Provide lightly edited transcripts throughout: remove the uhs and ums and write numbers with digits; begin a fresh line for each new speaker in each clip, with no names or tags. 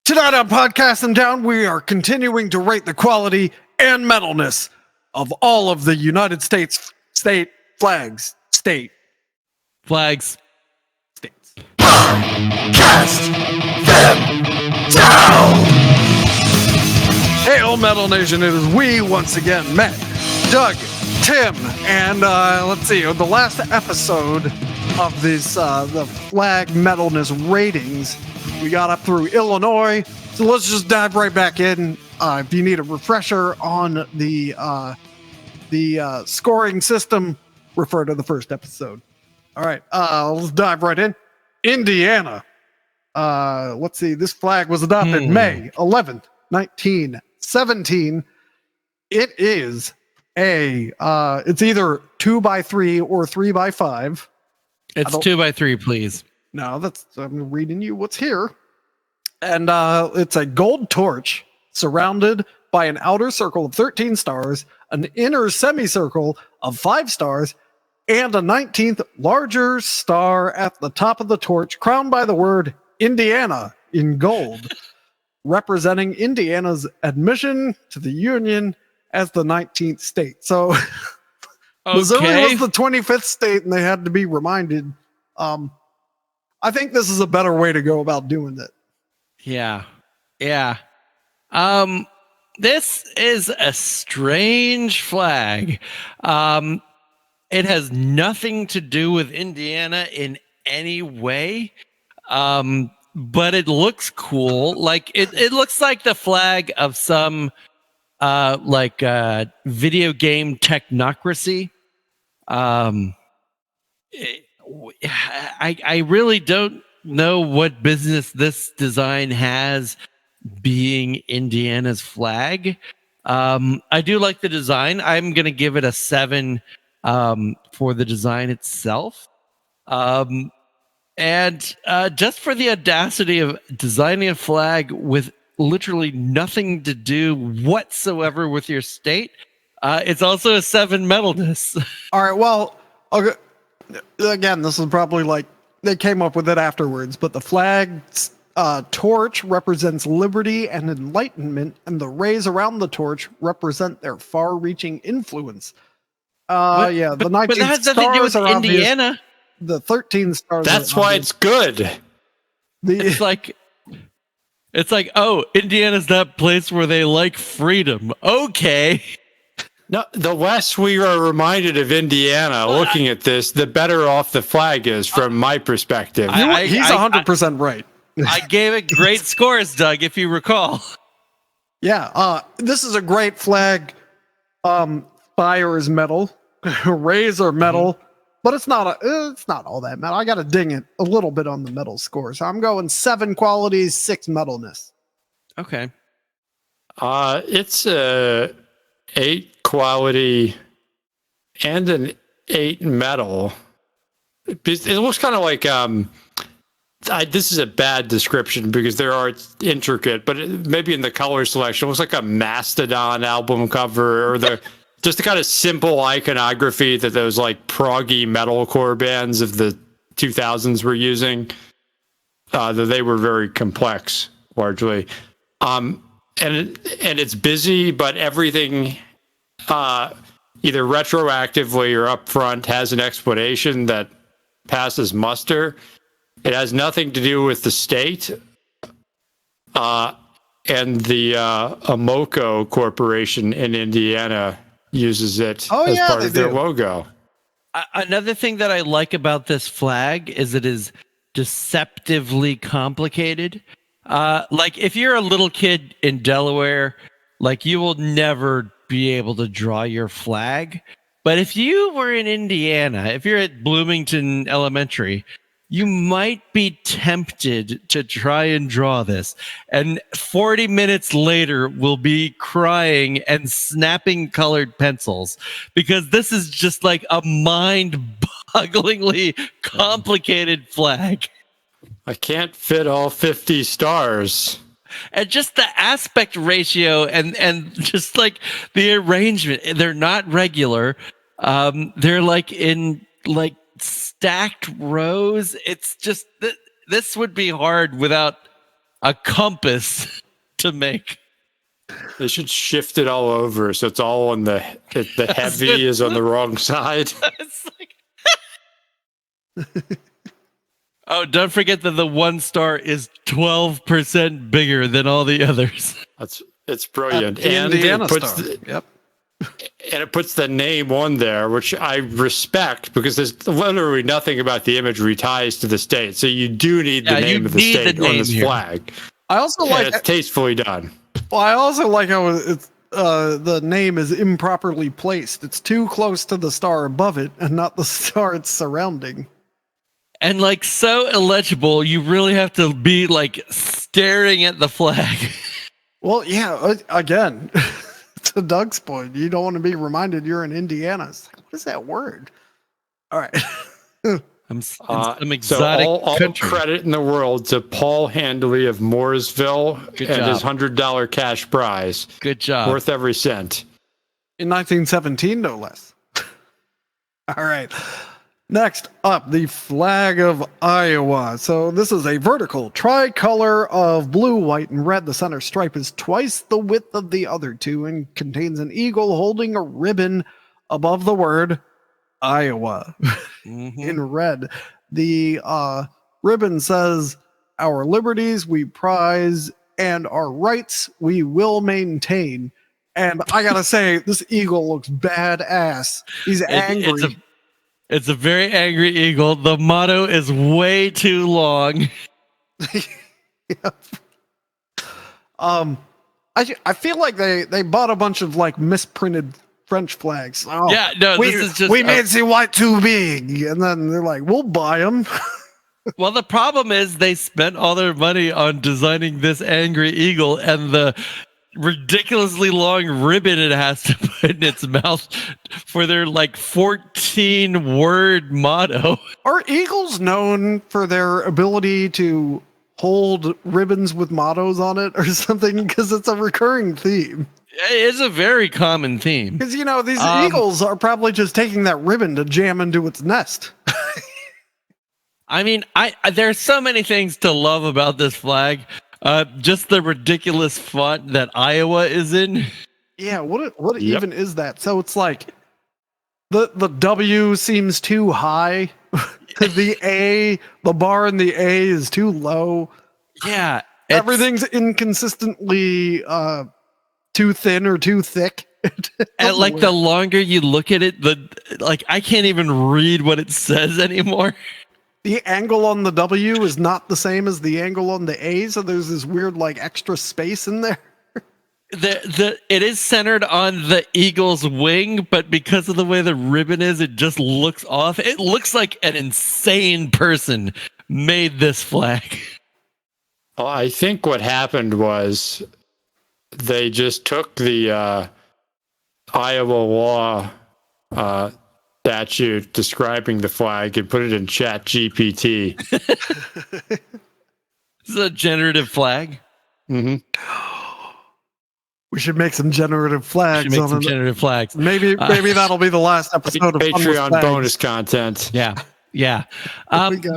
Tonight on Podcast and Down, we are continuing to rate the quality and metalness of all of the United States flags. States. Cast them down! Hey, old Metal Nation, it is we once again, Matt, Doug, Tim, and let's see, the last episode of this, the flag metalness ratings, we got up through Illinois, so let's just dive right back in. If you need a refresher on the scoring system, refer to the first episode. All right, let's dive right in. Indiana. Let's see, this flag was adopted May 11th, 1917. It is it's either 2x3 or 3x5.
It's 2x3, please.
No, I'm reading you what's here. And it's a gold torch surrounded by an outer circle of 13 stars, an inner semicircle of 5 stars, and a 19th larger star at the top of the torch, crowned by the word Indiana in gold, representing Indiana's admission to the Union as the 19th state. So Missouri was the 25th state, and they had to be reminded. I think this is a better way to go about doing it.
Yeah. This is a strange flag. It has nothing to do with Indiana in any way. But it looks cool. Like it looks like the flag of some video game technocracy. I really don't know what business this design has being Indiana's flag. I do like the design. I'm going to give it a 7 for the design itself. And just for the audacity of designing a flag with literally nothing to do whatsoever with your state, it's also a 7 metalness.
All right, well, okay. Again, this is probably like they came up with it afterwards, but the flag's torch represents liberty and enlightenment, and the rays around the torch represent their far-reaching influence. The 19
but that has nothing to do with Indiana.
Obvious. The 13 stars.
That's why it's good.
It's like, oh, Indiana's that place where they like freedom. Okay.
No, the less we are reminded of Indiana looking at this, the better off the flag is from my perspective.
He's 100% right.
I gave it great scores, Doug, if you recall.
Yeah, this is a great flag. Fire is metal, rays are metal, but it's not all that metal. I got to ding it a little bit on the metal score, so I'm going 7 qualities, 6 metalness.
Okay.
It's a 8 quality and an 8 metal. It looks kind of like this is a bad description because there are intricate, but maybe in the color selection, it looks like a Mastodon album cover, or just the kind of simple iconography that those like proggy metalcore bands of the 2000s were using. Though they were very complex, largely. And it's busy, but everything either retroactively or upfront has an explanation that passes muster. It has nothing to do with the state. And the Amoco Corporation in Indiana uses it as part of their logo.
Another thing that I like about this flag is it is deceptively complicated. Like if you're a little kid in Delaware, like you will never be able to draw your flag. But if you were in Indiana, if you're at Bloomington Elementary, you might be tempted to try and draw this. And 40 minutes later, we'll be crying and snapping colored pencils because this is just like a mind-bogglingly complicated flag.
I can't fit all 50 stars.
And just the aspect ratio and just like the arrangement, they're not regular. They're like in like stacked rows. It's just this would be hard without a compass to make.
They should shift it all over so it's all on the heavy is on the wrong side.
It's like... Oh, don't forget that the 1 star is 12% bigger than all the others.
It's brilliant.
And Indiana it puts star. Yep.
And it puts the name on there, which I respect because there's literally nothing about the imagery ties to the state. So you do need the name of the state on this flag.
I also like
it's tastefully done.
Well, I also like how it's the name is improperly placed. It's too close to the star above it and not the star it's surrounding.
And like so illegible, you really have to be like staring at the flag.
Well, yeah, again, to Doug's point, you don't want to be reminded you're in Indiana. It's like, what is that word? All right.
I'm exotic.
So all credit in the world to Paul Handley of Mooresville and his $100 cash prize.
Good job.
Worth every cent.
In 1917, no less. All right. Next up, the flag of Iowa. So this is a vertical tricolor of blue, white, and red. The center stripe is twice the width of the other two and contains an eagle holding a ribbon above the word Iowa in red. The ribbon says, "Our liberties we prize and our rights we will maintain." And I gotta say, this eagle looks badass. He's angry.
It's a very angry eagle. The motto is way too long.
Yep. I feel like they bought a bunch of like misprinted French flags. Oh,
yeah, no, this is just...
We made the white too big. And then they're like, we'll buy them.
Well, the problem is they spent all their money on designing this angry eagle and the ridiculously long ribbon it has to put in its mouth for their like 14-word motto. Are
eagles known for their ability to hold ribbons with mottos on it or something? Because it's a recurring theme.
It's a very common theme.
Because, you know, these eagles are probably just taking that ribbon to jam into its nest.
I mean, there's so many things to love about this flag. Just the ridiculous font that Iowa is in.
Yeah, what even is that? So it's like the W seems too high. The bar in the A is too low.
Yeah.
Everything's inconsistently too thin or too thick.
And like the longer you look at it, I can't even read what it says anymore.
The angle on the W is not the same as the angle on the A, so there's this weird like extra space in there.
It is centered on the eagle's wing, but because of the way the ribbon is, it just looks off. It looks like an insane person made this flag.
Well, I think what happened was they just took the Iowa law statute describing the flag and put it in Chat GPT.
This is a generative flag.
Mm-hmm.
We should make some generative flags.
Generative flags.
Maybe that'll be the last episode of
Patreon bonus content.
Yeah.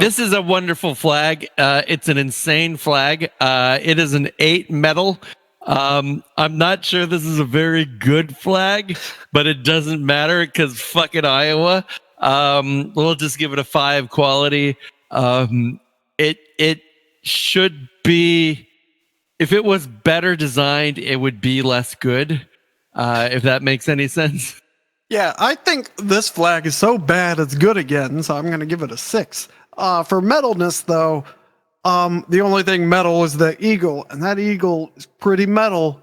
This is a wonderful flag. It's an insane flag. It is an 8 metal. I'm not sure this is a very good flag, but it doesn't matter because fucking Iowa. We'll just give it a 5 quality. It should be, if it was better designed, it would be less good. If that makes any sense.
Yeah, I think this flag is so bad it's good again, so I'm going to give it a 6. For metalness, though, the only thing metal is the eagle, and that eagle is pretty metal.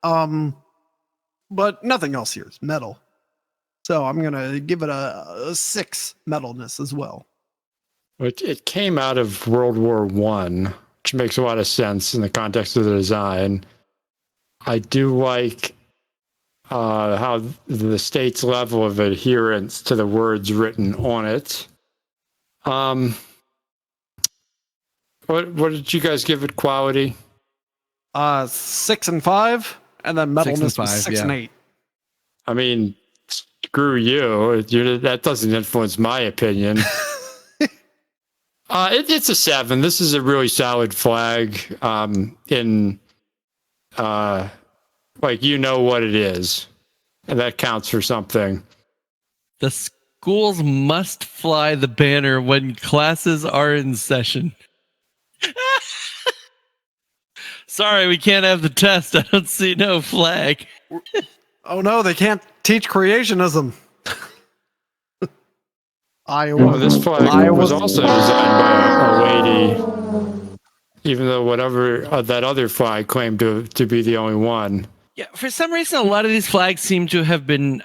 But nothing else here is metal. So I'm going to give it a 6 metalness as well.
It came out of World War I, which makes a lot of sense in the context of the design. I do like how the state's level of adherence to the words written on it. What did you guys give it quality?
6 and 5, and then metalness was 6 and 8.
I mean, screw you. That doesn't influence my opinion. It's a 7. This is a really solid flag. Like, you know what it is, and that counts for something.
The schools must fly the banner when classes are in session. Sorry, we can't have the test. I don't see no flag.
Oh no, they can't teach creationism. Iowa.
Oh, this flag was also designed by a lady, even though whatever that other flag claimed to be the only one.
Yeah, for some reason, a lot of these flags seem to have been,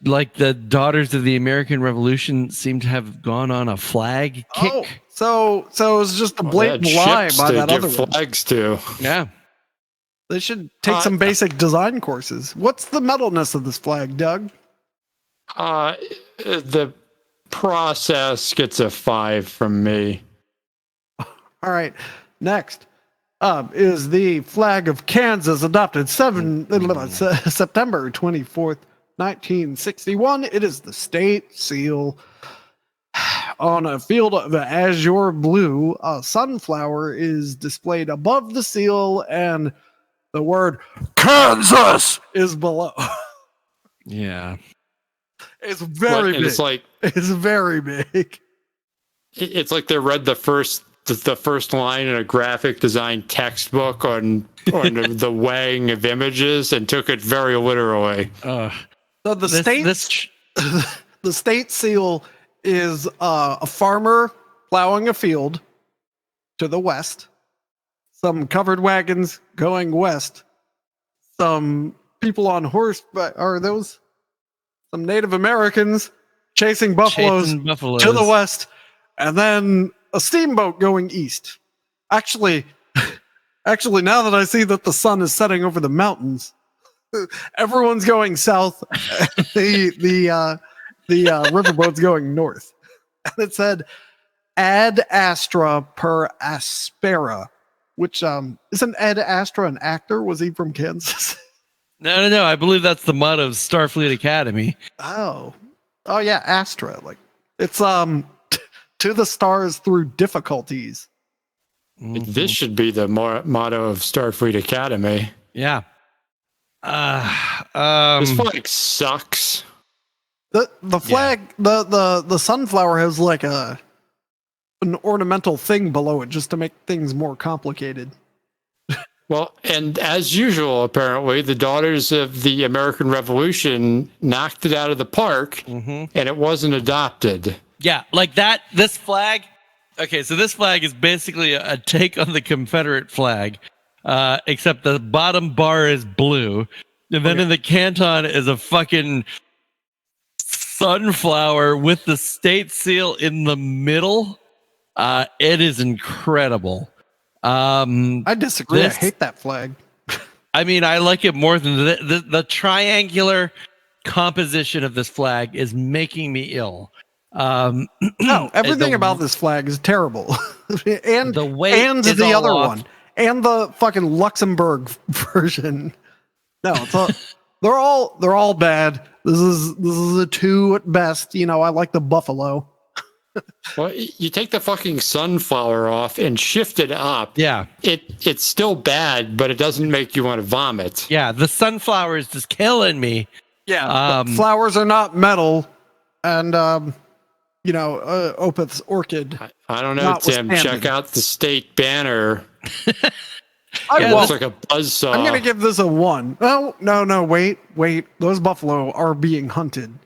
like the Daughters of the American Revolution seem to have gone on a flag kick.
Oh, so it was just a blatant lie by that other one.
Flags to.
Yeah.
They should take some basic design courses. What's the metalness of this flag, Doug?
The process gets a 5 from me.
All right. Next is the flag of Kansas, adopted September 24th, 1961. It is the state seal. On a field of azure blue, a sunflower is displayed above the seal, and the word Kansas is below.
Yeah.
It's very big. It's very big.
It's like they read the first line in a graphic design textbook on the weighing of images and took it very literally.
So the state seal is a farmer plowing a field to the west, some covered wagons going west, some people on horseback. Are those some Native Americans chasing buffaloes to the west, and then a steamboat going east? Actually, now that I see that the sun is setting over the mountains, everyone's going south. The riverboat's going north. And it said ad astra per aspera, which isn't Ed Astra an actor? Was he from Kansas?
No. I believe that's the motto of Starfleet Academy.
Oh yeah, Astra. Like it's to the stars through difficulties.
This should be the motto of Starfleet Academy.
Yeah.
This flag sucks.
The flag, the sunflower has like an ornamental thing below it just to make things more complicated.
Well, and as usual, apparently, the Daughters of the American Revolution knocked it out of the park, and it wasn't adopted.
Yeah, like that. This flag. Okay, so this flag is basically a take on the Confederate flag, except the bottom bar is blue, and then in the canton is a fucking sunflower with the state seal in the middle. It is incredible.
I disagree. I hate that flag.
I mean, I like it more than the triangular composition of this flag is making me ill.
No, everything about this flag is terrible. And
the weight
and
is
the
all
other
off.
one. And the fucking Luxembourg version. No, they're all bad. This is a 2 at best. You know, I like the buffalo.
Well, you take the fucking sunflower off and shift it up.
Yeah.
It's still bad, but it doesn't make you want to vomit.
Yeah, the sunflower is just killing me.
Yeah, flowers are not metal, and Opeth's orchid.
I don't know, Tim. Check out the state banner. It looks like a buzzsaw.
I'm gonna give this a 1. No, wait. Those buffalo are being hunted,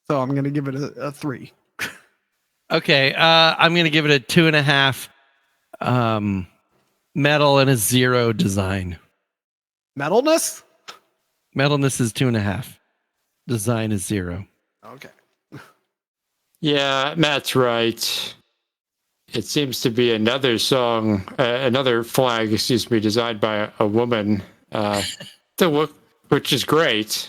so I'm gonna give it a 3.
Okay, I'm going to give it a 2.5 metal and a 0 design.
Metalness?
Metalness is 2.5. Design is 0.
Okay.
Yeah,
Matt's right. It seems to be another flag, designed by a woman, which is great.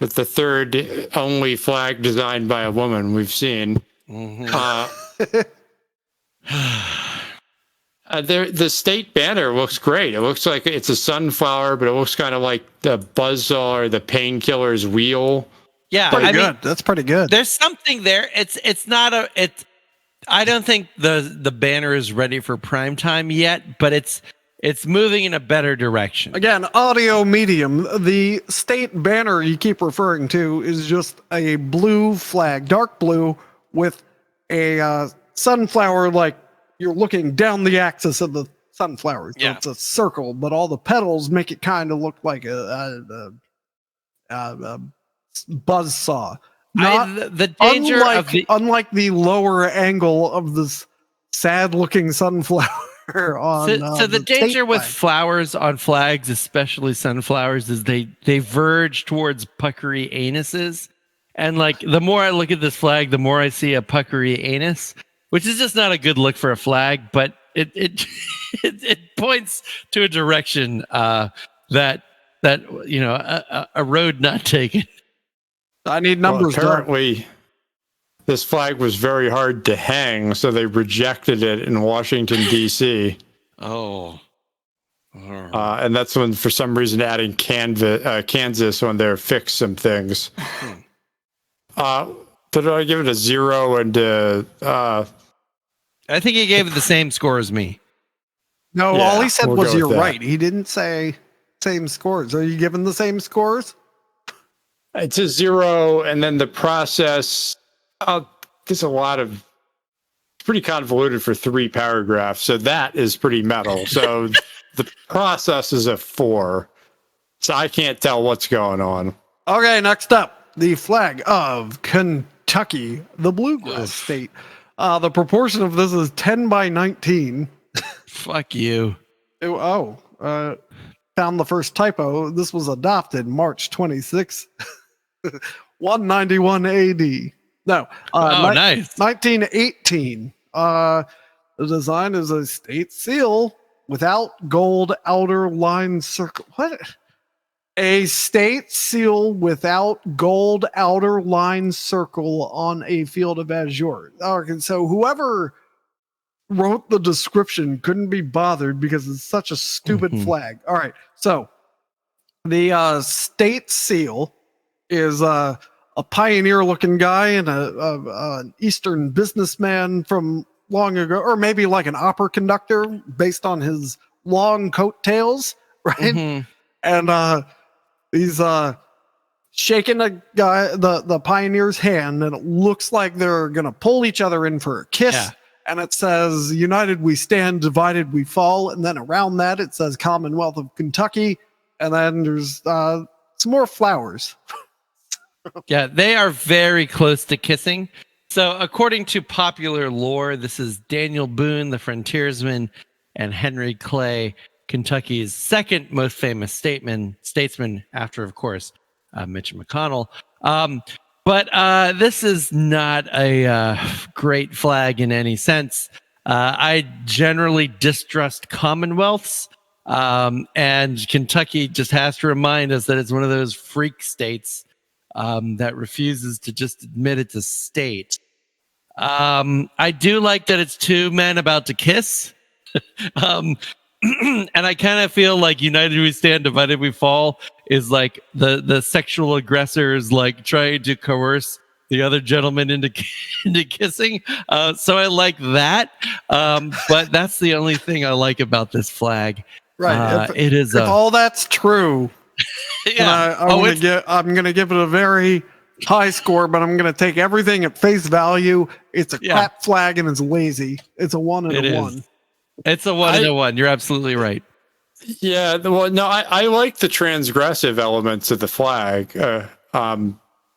But the third only flag designed by a woman we've seen. The state banner looks great. It looks like it's a sunflower, but it looks kind of like the buzzsaw or the painkiller's wheel.
Yeah,
pretty good. That's pretty good.
There's something there. It's I don't think the banner is ready for prime time yet, but it's moving in a better direction.
Again, audio medium. The state banner you keep referring to is just a blue flag, dark blue, with a sunflower, like you're looking down the axis of the sunflower. So
Yeah.
it's a circle, but all the petals make it kind of look like a buzzsaw.
The danger
unlike the lower angle of this sad-looking sunflower.
So the danger with flowers on flags, especially sunflowers, is they verge towards puckery anuses. And like the more I look at this flag, the more I see a puckery anus, which is just not a good look for a flag, but it points to a direction that a road not taken.
I need numbers.
Well, apparently, this flag was very hard to hang, so they rejected it in Washington, D.C.
Oh.
And that's when, for some reason, adding Kansas when they fixed some things. Did I give it a 0 and
I think he gave it the same score as me.
No,
Yeah,
all he said
we'll
was
go with
you're
that.
right. He didn't say same scores. Are you giving the same scores?
It's a 0, and then the process. There's a lot of. It's pretty convoluted for 3 paragraphs, so that is pretty metal. So the process is a 4. So I can't tell what's going on.
Okay, next up, the flag of Kentucky, the bluegrass state. The proportion of this is 10 by 19.
Fuck you.
Found the first typo. This was adopted March 26, 191 AD. No,
nice.
1918. The design is a state seal without gold outer line circle. What? A state seal without gold outer line circle on a field of azure. Okay, so whoever wrote the description couldn't be bothered because it's such a stupid flag. All right, so the state seal is a pioneer-looking guy and an Eastern businessman from long ago, or maybe like an opera conductor based on his long coattails, right? And he's shaking the pioneer's hand, and it looks like they're gonna pull each other in for a kiss.
Yeah.
And it says, "United we stand, divided we fall." And then around that, it says Commonwealth of Kentucky. And then there's some more flowers.
Yeah, they are very close to kissing. So according to popular lore, this is Daniel Boone, the frontiersman, and Henry Clay, Kentucky's second most famous statesman after, of course, Mitch McConnell. But this is not a great flag in any sense. I generally distrust commonwealths, and Kentucky just has to remind us that it's one of those freak states that refuses to just admit it's a state. I do like that it's 2 men about to kiss. And I kind of feel like United we stand, divided we fall is like the sexual aggressors like trying to coerce the other gentleman into kissing. So I like that. But that's the only thing I like about this flag.
Right.
If
all that's true,
yeah.
I'm gonna give it a very high score, but I'm gonna take everything at face value. It's a crap flag and it's lazy. It's a 1 and a 1.
It's a 1 and a 1. You're absolutely right.
Yeah, well, no, I like the transgressive elements of the flag. The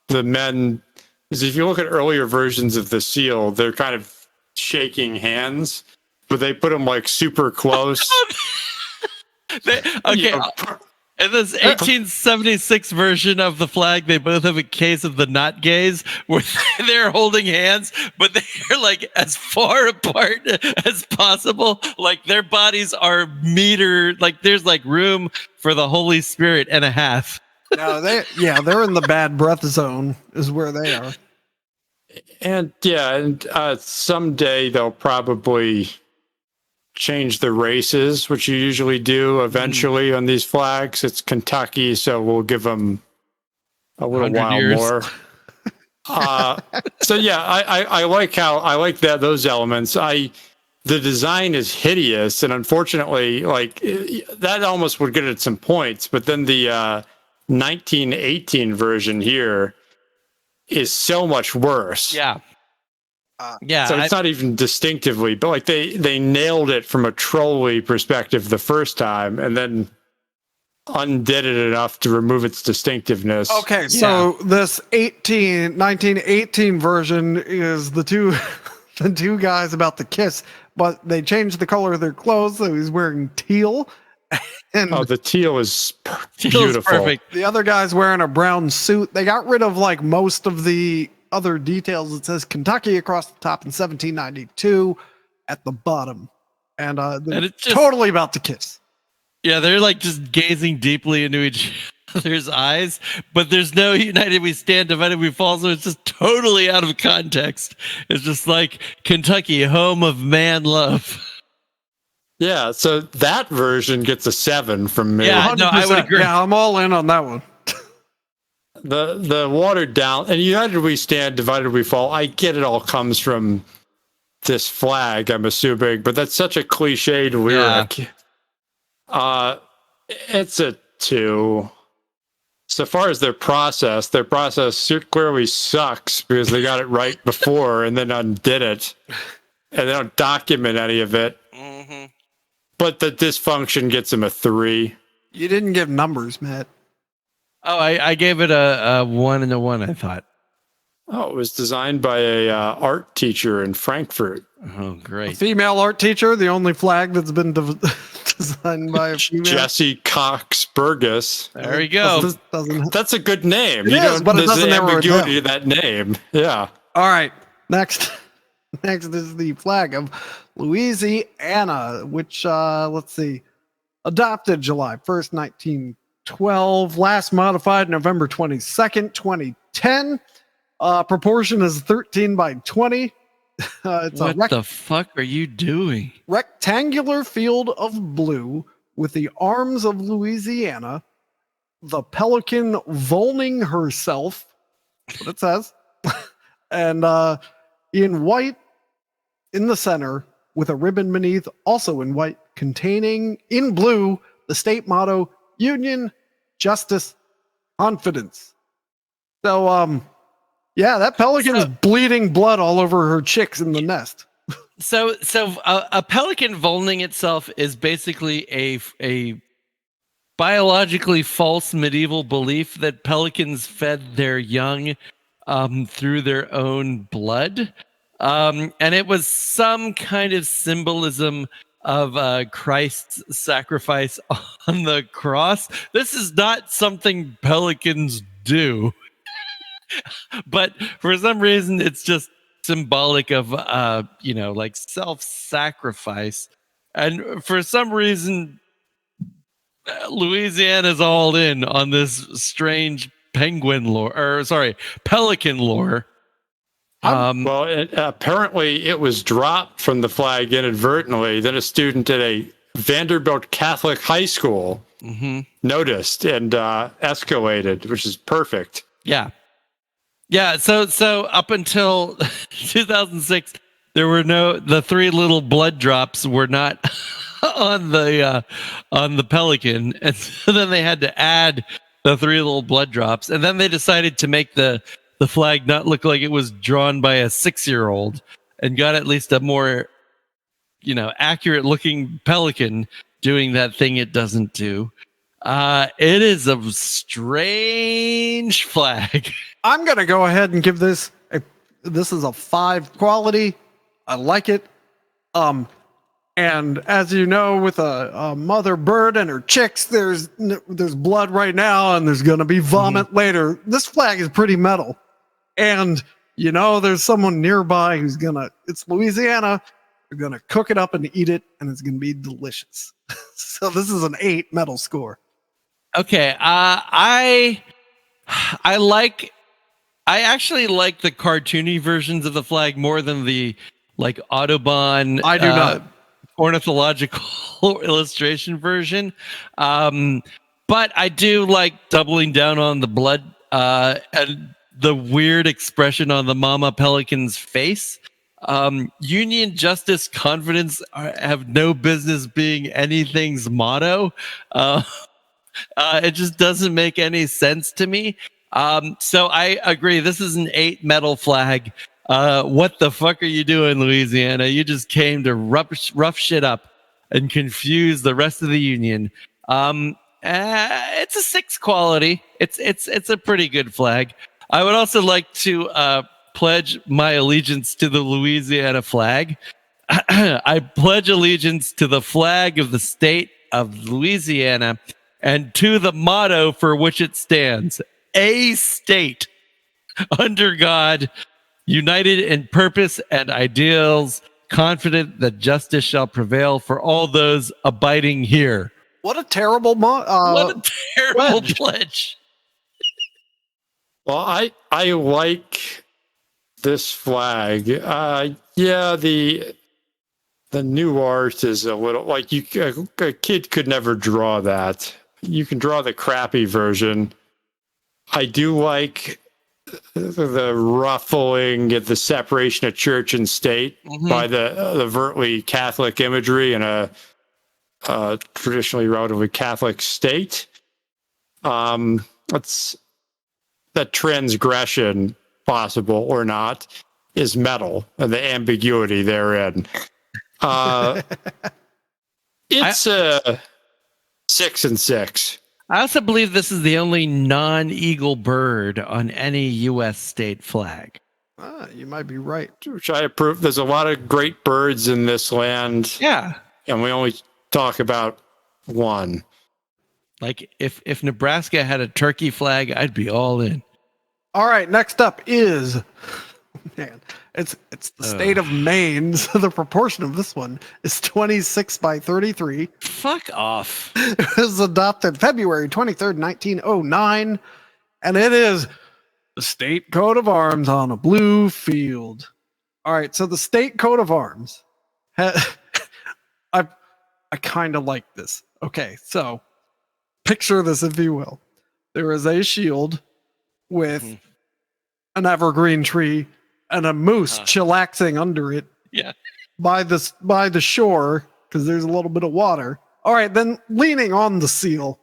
men, because if you look at earlier versions of the seal, they're kind of shaking hands, but they put them like super close.
In this 1876 version of the flag, they both have a case of the not gays where they're holding hands, but they're like as far apart as possible. Like their bodies are metered. Like there's like room for the Holy Spirit and a half.
No, they're in the bad breath zone is where they are.
And someday they'll probably change the races, which you usually do eventually on these flags. It's Kentucky, so we'll give them a little while
years.
more. So yeah, I like that those elements. The design is hideous, and unfortunately, like that almost would get it some points. But then the 1918 version here is so much worse.
Yeah. Yeah.
So it's not even distinctively, but like they nailed it from a trolley perspective the first time, and then undid it enough to remove its distinctiveness.
Okay, so this 1918 version is the two guys about to kiss, but they changed the color of their clothes, so he's wearing teal. And
the teal is beautiful.
Perfect.
The other guy's wearing a brown suit. They got rid of like most of the other details. It says Kentucky across the top in 1792 at the bottom. And it's just totally about to kiss.
Yeah, they're like just gazing deeply into each other's eyes, but there's no united we stand, divided we fall, so it's just totally out of context. It's just like Kentucky, home of man love.
Yeah, so that version gets a 7 from me.
Yeah, no, I would agree.
Yeah, I'm all in on that one.
The watered down, and united we stand, divided we fall. I get it all comes from this flag, I'm assuming, but that's such a cliched lyric. Yeah. It's a 2. So far as their process clearly sucks because they got it right before and then undid it, and they don't document any of it. Mm-hmm. But the dysfunction gets them a 3.
You didn't give numbers, Matt.
Oh, I gave it a 1 and a 1, I thought.
Oh, it was designed by a art teacher in Frankfurt.
Oh, great.
A female art teacher, the only flag that's been designed by a female.
Jessie Cox Burgess.
There you go.
That's a good name.
There's an
ambiguity to that name. Yeah.
All right. Next is the flag of Louisiana, which, let's see, adopted July 1st, 1912, last modified November 22nd, 2010. Proportion is 13 by 20.
What the fuck are you doing?
Rectangular field of blue with the arms of Louisiana, the pelican volning herself, that's what it says, and in white in the center with a ribbon beneath, also in white, containing in blue the state motto: Union, Justice, Confidence. So, yeah, that pelican is bleeding blood all over her chicks in the nest.
So a pelican volning itself is basically a biologically false medieval belief that pelicans fed their young through their own blood. And it was some kind of symbolism of Christ's sacrifice on the cross. This is not something pelicans do. But for some reason, it's just symbolic of, like self-sacrifice. And for some reason, Louisiana's all in on this strange pelican lore.
Apparently it was dropped from the flag inadvertently. Then a student at a Vanderbilt Catholic high school noticed and escalated, which is perfect.
Yeah. Yeah, so up until 2006, the 3 little blood drops were not on the pelican, and so then they had to add the 3 little blood drops, and then they decided to make the flag not look like it was drawn by a 6-year-old, and got at least a more, accurate looking pelican doing that thing it doesn't do. It is a strange flag.
I'm going to go ahead and give this is a 5 quality. I like it. And as you know, with a mother bird and her chicks, there's blood right now and there's going to be vomit later. This flag is pretty metal. And, there's someone nearby it's Louisiana. They're going to cook it up and eat it, and it's going to be delicious. So this is an 8 metal score.
Okay, I actually like the cartoony versions of the flag more than the Audubon.
I do not.
Ornithological illustration version, but I do like doubling down on the blood and the weird expression on the mama pelican's face. Union, justice, confidence have no business being anything's motto. It just doesn't make any sense to me. So I agree. This is an 8 metal flag. What the fuck are you doing, Louisiana? You just came to rough shit up and confuse the rest of the Union. It's a 6 quality. It's a pretty good flag. I would also like to pledge my allegiance to the Louisiana flag. I pledge allegiance to the flag of the state of Louisiana and to the motto for which it stands, a state under God, united in purpose and ideals, confident that justice shall prevail for all those abiding here.
What a terrible
what a terrible pledge.
Well, I like this flag. Yeah, the new art is a little like a kid could never draw that. You can draw the crappy version. I do like the ruffling, the separation of church and state by the overtly Catholic imagery in a traditionally relatively Catholic state. That's the transgression, possible or not, is metal and the ambiguity therein. It's a 6 and 6.
I also believe this is the only non-eagle bird on any U.S. state flag.
You might be right.
Which I approve. There's a lot of great birds in this land.
Yeah.
And we only talk about one.
Like if Nebraska had a turkey flag, I'd be all in.
All right, next up is it's the state of Maine. So the proportion of this one is 26 by 33.
Fuck off.
It was adopted February 23rd, 1909, and it is the state coat of arms on a blue field. All right, so the state coat of arms. I kind of like this. Okay, so picture this, if you will. There is a shield with an evergreen tree and a moose chillaxing under it.
Yeah.
By the shore, because there's a little bit of water. All right, then leaning on the seal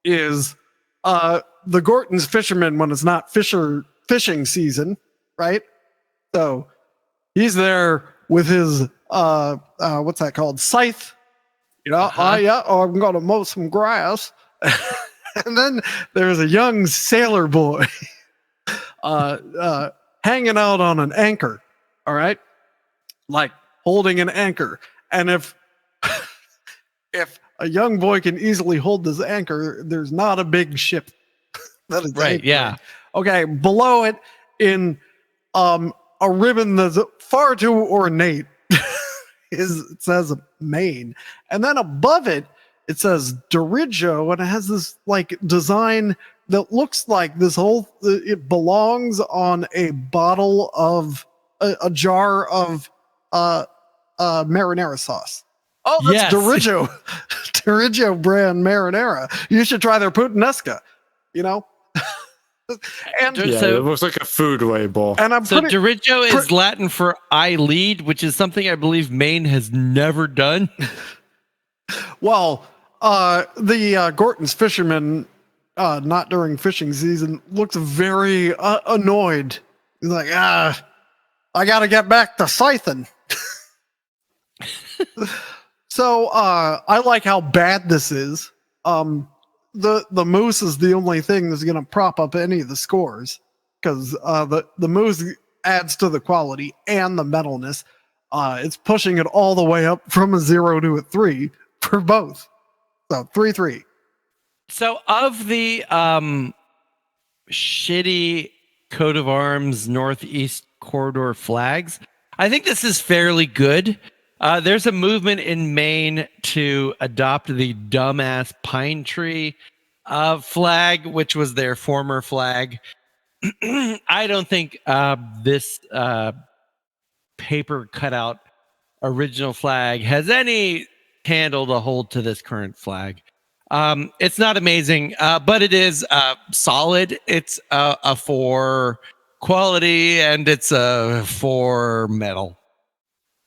is the Gorton's fisherman when it's not fishing season, right? So he's there with his what's that called? Scythe. You know, I'm gonna mow some grass. And then there's a young sailor boy hanging out on an anchor, all right? Like holding an anchor. And if a young boy can easily hold this anchor, there's not a big ship that is
right, yeah.
Okay, below it in a ribbon that's far too ornate it says Maine. And then above it, it says Dirigo, and it has this like design that looks like this whole it belongs on a bottle of a jar of marinara sauce. Oh, that's Dirigo. Dirigo brand marinara. You should try their puttanesca, you know?
And so, it looks like a food label.
And Dirigo is Latin for I lead, which is something I believe Maine has never done.
Well, the Gorton's fisherman, not during fishing season, looks very annoyed. He's like, I got to get back to scything. So I like how bad this is. The moose is the only thing that's going to prop up any of the scores because the moose adds to the quality and the metalness. It's pushing it all the way up from a 0 to a 3 for both. So 3-3.
So of the shitty coat of arms Northeast corridor flags, I think this is fairly good. There's a movement in Maine to adopt the dumbass pine tree flag, which was their former flag. I don't think this paper cutout original flag has any candle to hold to this current flag. It's not amazing, but it is solid. It's a 4 quality, and it's a 4 metal.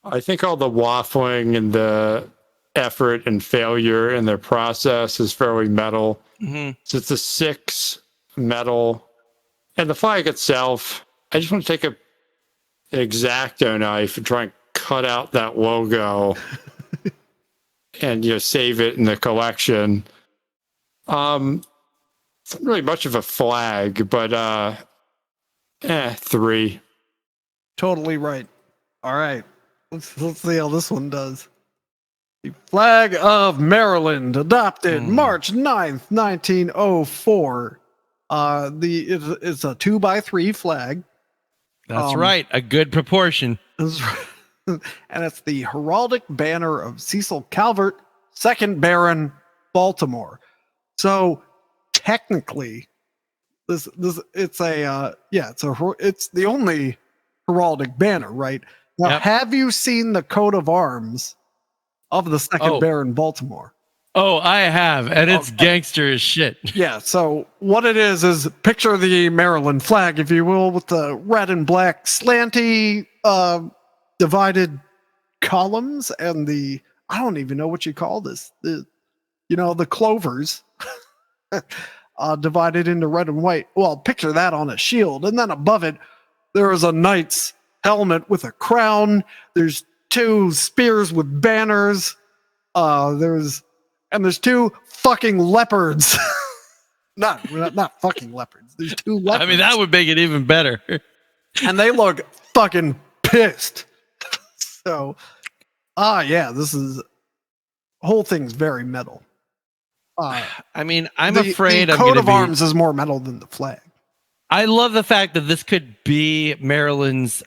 I think all the waffling and the effort and failure in their process is fairly metal.
Mm-hmm.
So it's a 6 metal. And the flag itself, I just want to take an X-Acto knife and try and cut out that logo and save it in the collection. It's not really much of a flag, but 3.
Totally right. All right. Let's see how this one does. The flag of Maryland, adopted March 9th, 1904. It's a 2x3 flag.
That's right. A good proportion.
And it's the heraldic banner of Cecil Calvert, 2nd Baron, Baltimore. So technically, it's the only heraldic banner, right? Now,
Yep.
Have you seen the coat of arms of the 2nd Baron, Baltimore?
Oh, I have, and it's gangster as shit.
Yeah, so what it is picture the Maryland flag, if you will, with the red and black slanty divided columns and I don't even know what you call this. The clovers divided into red and white. Well, picture that on a shield. And then above it, there is a knight's helmet with a crown. There's 2 spears with banners. There's 2 fucking leopards. not fucking leopards. There's 2 leopards.
I mean, that would make it even better.
And they look fucking pissed. So, yeah, whole thing's very metal.
I mean, I'm
the
afraid
the
I'm
coat
going to
of
be...
arms is more metal than the flag.
I love the fact that this could be Maryland's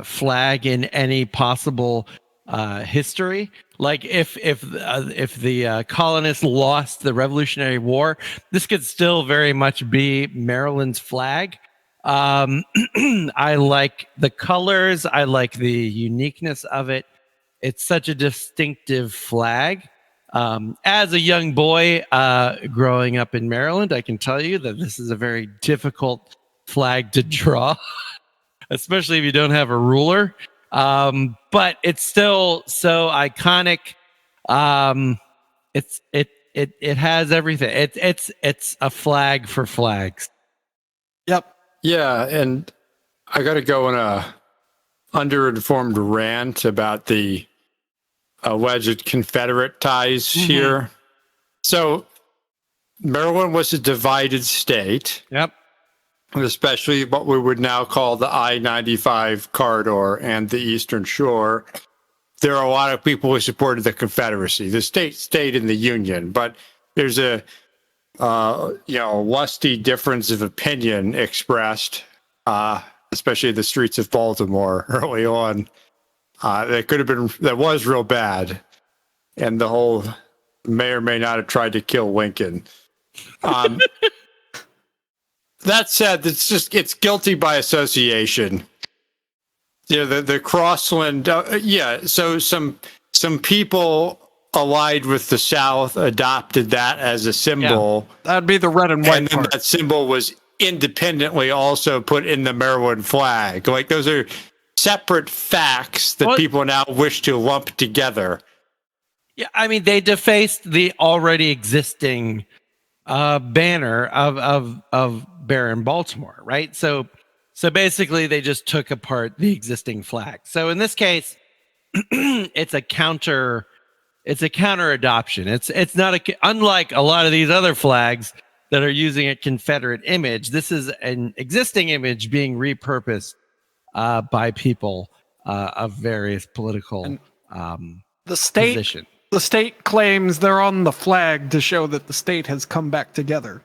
flag in any possible history. Like if the colonists lost the Revolutionary War, this could still very much be Maryland's flag. I like the colors. I like the uniqueness of it. It's such a distinctive flag. As a young boy growing up in Maryland, I can tell you that this is a very difficult flag to draw, especially if you don't have a ruler. But it's still so iconic. It has everything. It's a flag for flags.
Yep.
Yeah, and I got to go on a underinformed rant about the alleged Confederate ties here. So Maryland was a divided state.
Yep.
Especially what we would now call the I-95 corridor and the Eastern Shore. There are a lot of people who supported the Confederacy. The state stayed in the Union, but there's a lusty difference of opinion expressed, especially in the streets of Baltimore early on. That was real bad, and the whole may or may not have tried to kill Lincoln. That said, it's guilty by association. The Crossland, so some people allied with the South adopted that as a symbol.
Yeah, that'd be the red and white
and then
part.
That symbol was independently also put in the Maryland flag. Like, those are separate facts that people now wish to lump together.
Yeah, I mean, they defaced the already existing banner of Baron Baltimore, right? So basically, they just took apart the existing flag. So in this case, it's a counter adoption. It's not unlike a lot of these other flags that are using a Confederate image. This is an existing image being repurposed by people of various political position.
The state claims they're on the flag to show that the state has come back together.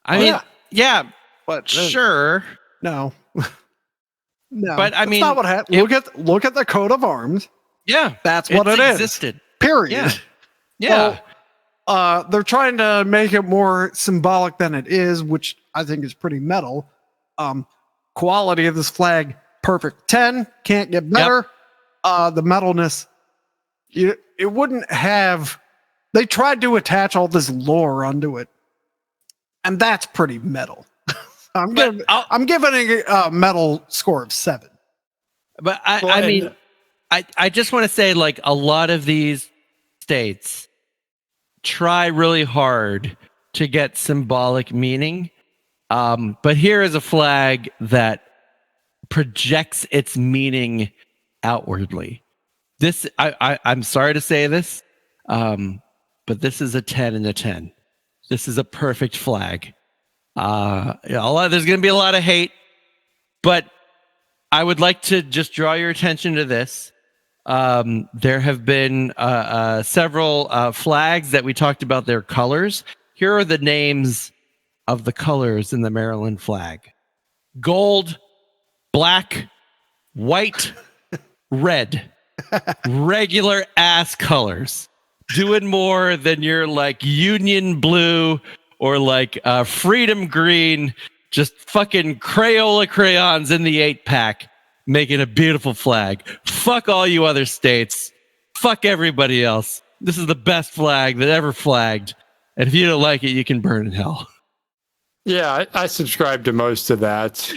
I mean, yeah,
but
sure.
No. No.
But I mean,
that's not what happened. Look at the coat of arms.
Yeah.
That's what it
existed.
is. Period.
Yeah.
Well, they're trying to make it more symbolic than it is, which I think is pretty metal. Quality of this flag, perfect 10. Can't get better. The metalness, it wouldn't have they tried to attach all this lore onto it, and that's pretty metal. I'm giving it a metal score of 7.
But I mean, I just want to say, like, a lot of these states try really hard to get symbolic meaning. But here is a flag that projects its meaning outwardly. This, I'm sorry to say this, but this is a 10 and a 10. This is a perfect flag. There's going to be a lot of hate, but I would like to just draw your attention to this. There have been several flags that we talked about their colors. Here are the names of the colors in the Maryland flag: gold, black, white, red. Regular ass colors. Doing more than your like Union blue or like Freedom green. Just fucking Crayola crayons in the 8-pack, making a beautiful flag. Fuck all you other states. Fuck everybody else. This is the best flag that ever flagged. And if you don't like it, you can burn in hell.
Yeah, I subscribe to most of that.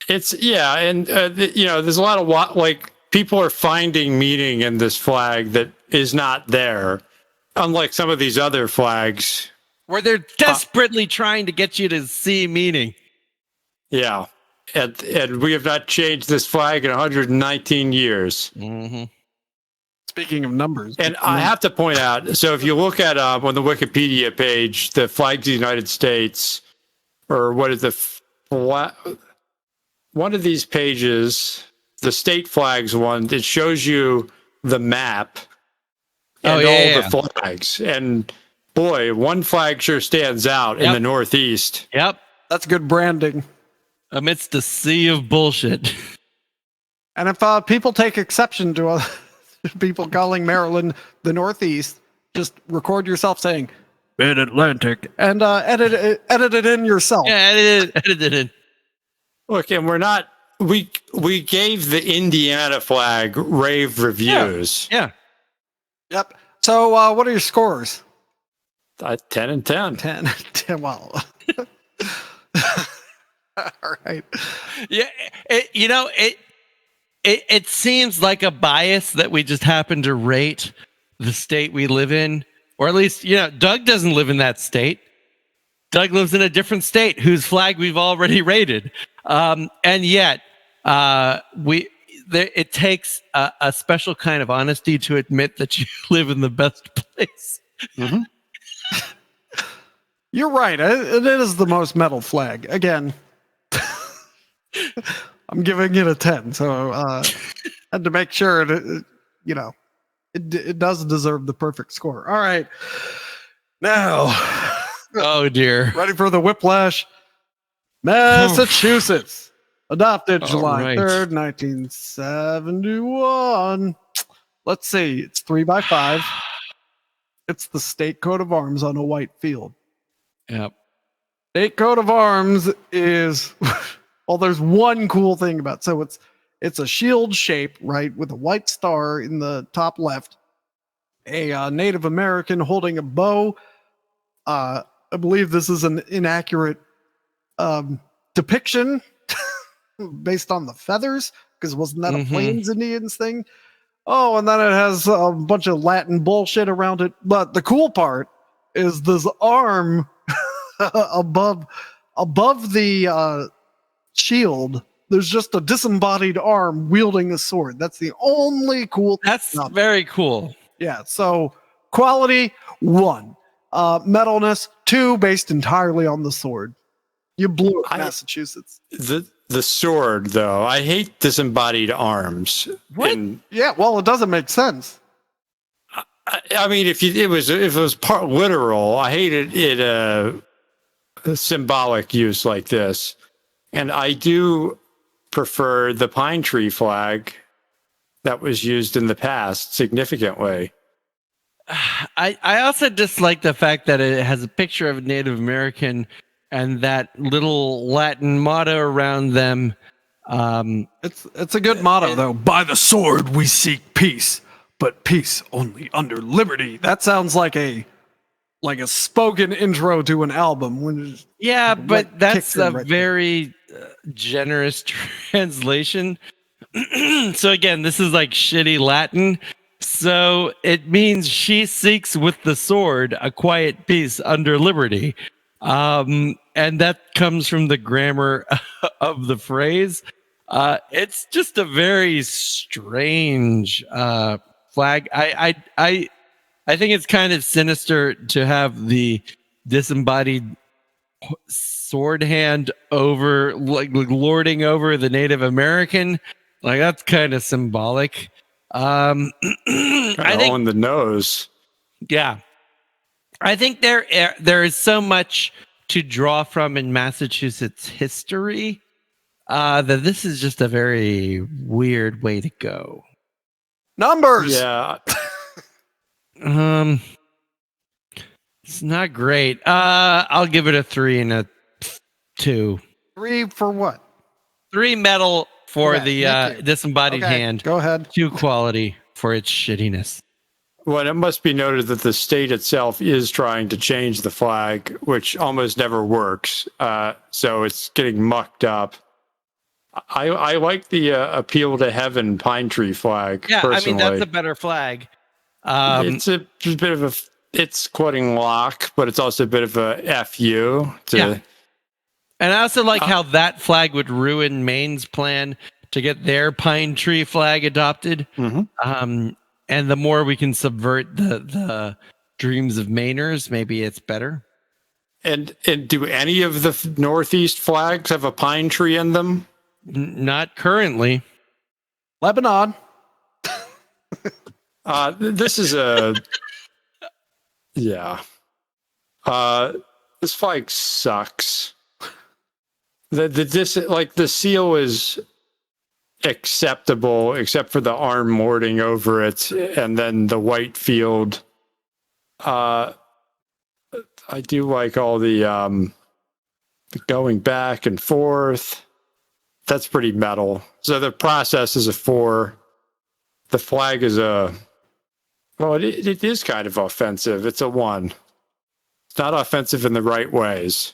There's a lot of like people are finding meaning in this flag that is not there, unlike some of these other flags
where they're desperately trying to get you to see meaning.
Yeah, and we have not changed this flag in 119 years.
Mm-hmm.
Speaking of numbers,
and I have to point out, so if you look at on the Wikipedia page, the flags of the United States, or what is one of these pages, the state flags one, it shows you the map and the flags. And boy, one flag sure stands out in the Northeast.
Yep.
That's good branding.
Amidst a sea of bullshit.
And if people take exception to people calling Maryland the Northeast, just record yourself saying Mid-Atlantic and edit it in yourself.
Yeah, edit it in.
Look, and we gave the Indiana flag rave reviews.
Yeah.
Yep. So what are your scores?
10 and 10.
10. Well. All right.
Yeah. It seems like a bias that we just happen to rate the state we live in, or at least, Doug doesn't live in that state. Doug lives in a different state whose flag we've already rated. And yet, it takes a special kind of honesty to admit that you live in the best place.
Mm-hmm.
You're right. It is the most metal flag. Again, I'm giving it a 10. So had to make sure it does deserve the perfect score. All right. Now.
Oh, dear.
Ready for the whiplash? Massachusetts. Adopted July 3rd, 1971. Let's see. It's 3x5. It's the state coat of arms on a white field.
Yep.
State coat of arms is... Well, there's one cool thing about it. So it's a shield shape, right, with a white star in the top left. A Native American holding a bow. I believe this is an inaccurate depiction based on the feathers, because wasn't that a Plains Indians thing? Oh, and then it has a bunch of Latin bullshit around it. But the cool part is this arm above the shield. There's just a disembodied arm wielding a sword. That's the only cool thing.
That's very cool.
Yeah. So quality 1, metalness 2, based entirely on the sword. You blew it, Massachusetts.
The sword, though, I hate disembodied arms.
What? Yeah, well, it doesn't make sense.
I mean, if it was part literal, I hated it. A symbolic use like this, and I do prefer the pine tree flag that was used in the past significantly.
I also dislike the fact that it has a picture of a Native American and that little Latin motto around them.
It's a good motto, though. By the sword we seek peace. but peace only under liberty. That sounds like a spoken intro to an album.
Yeah, but that's a
right
very generous translation. So again, this is like shitty Latin. So it means she seeks with the sword a quiet peace under liberty. And that comes from the grammar of the phrase. It's just a very strange flag. I think it's kind of sinister to have the disembodied sword hand over, like lording over the Native American. Like that's kind of symbolic. I think
on the nose.
Yeah, I think there is so much to draw from in Massachusetts history that this is just a very weird way to go.
Numbers.
Yeah.
It's not great. I'll give it a 3 and a 2.
3 for what?
3 metal for
Okay,
the disembodied hand.
Go ahead.
2 quality for its shittiness.
Well, it must be noted that the state itself is trying to change the flag, which almost never works. So it's getting mucked up. I like the appeal to heaven pine tree flag.
Yeah,
personally.
I mean, that's a better flag.
It's a bit of a, it's quoting Locke, but it's also a bit of a FU.
Yeah. And I also like how that flag would ruin Maine's plan to get their pine tree flag adopted.
Mm-hmm.
And the more we can subvert the dreams of Mainers, maybe it's better.
And do any of the Northeast flags have a pine tree in them?
Not currently.
Lebanon.
This is a yeah. This flag sucks. The seal is acceptable except for the arm mording over it, and then the white field. I do like all the going back and forth. That's pretty metal. So the process is a 4. The flag is a, well, it is kind of offensive. It's a 1. It's not offensive in the right ways.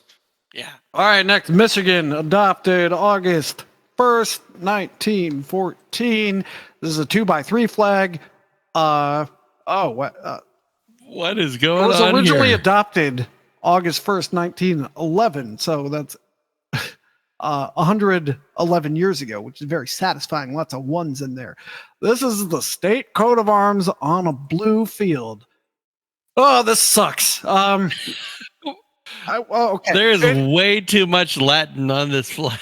Yeah.
All right, next, Michigan adopted August 1st, 1914. This is a 2x3 flag.
What is
It
going
was
on
originally
here?
adopted August 1st, 1911. So that's 111 years ago, which is very satisfying. Lots of ones in there. This is the state coat of arms on a blue field. Oh, this sucks. Okay.
There's way too much Latin on this flag.